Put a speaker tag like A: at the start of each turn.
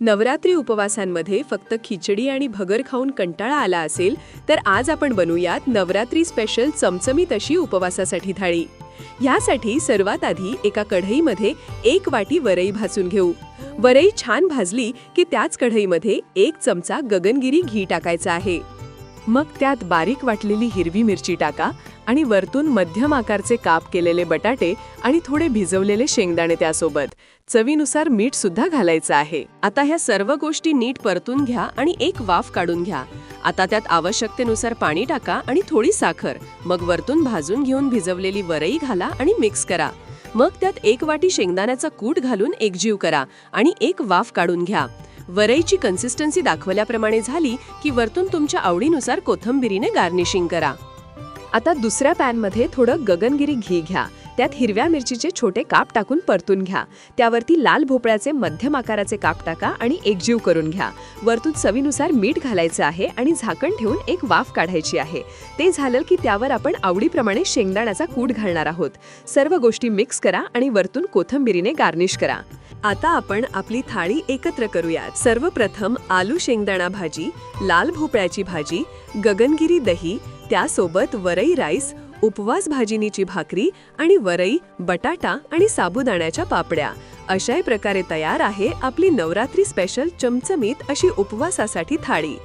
A: नवरात्री उपवासांमध्ये फक्त खिचडी आणि भगर खाऊन कंटाळा आला असेल तर आज आपण बनवूयात नवरात्री स्पेशल चमचमीत अशी उपवासासाठी थाळी। ह्यासाठी सर्वात आधी एका कढईमध्ये 1 वाटी वरई भाजून घेऊ। वरई छान भाजली की त्याच कढईमध्ये 1 चमचा गगनगिरी घी टाकायचा आहे। मग त्यात बारीक वाटलेली हिरवी मिरची टाका आणि वरतून मध्यम आकारचे काप केलेले बटाटे आणि थोडे भिजवलेले शेंगदाणे त्यासोबत चवीनुसार मीठ सुद्धा घालायचं आहे। आता ह्या सर्व गोष्टी नीट परतून घ्या आणि एक वाफ काढून घ्या। आता त्यात आवश्यकतेनुसार पाणी टाका आणि थोडी साखर, मग वरतून भाजून घेऊन भिजवलेली वरई घाला आणि मिक्स करा। मग त्यात 1 वाटी शेंगदाण्याचा कूट घालून एकजीव करा आणि एक वाफ काढून घ्या। वरईची कन्सिस्टन्सी दाखवल्याप्रमाणे झाली की वरतून तुमच्या आवडीनुसार कोथिंबीरीने गार्निशिंग करा। आता दुसऱ्या पॅनमध्ये थोडं गगनगिरी घी घ्या, त्यात हिरव्या मिरचीचे छोटे काप टाकून परतून घ्या। त्यावरती लाल भोपळ्याचे मध्यम आकाराचे काप टाका आणि एकजीव करून घ्या। वरतून चवीनुसार मीठ घालायचं आहे आणि झाकण ठेवून एक वाफ काढायची आहे। ते झालं की त्यावर आपण आवडीप्रमाणे शेंगदाण्याचा कूट घालणार आहोत। सर्व गोष्टी मिक्स करा आणि वरतून कोथिंबीरीने गार्निश करा। आता आपण आपली थाळी एकत्र करूयात। सर्वप्रथम आलू शेंगदाणा भाजी, लाल भोपळ्याची भाजी, गगनगिरी दही, त्यासोबत वरई राईस, उपवास भाजिनीची भाकरी आणि वरई, बटाटा आणि साबुदाण्याच्या पापड्या। अशाही प्रकारे तयार आहे आपली नवरात्री स्पेशल चमचमीत अशी उपवासासाठी थाळी।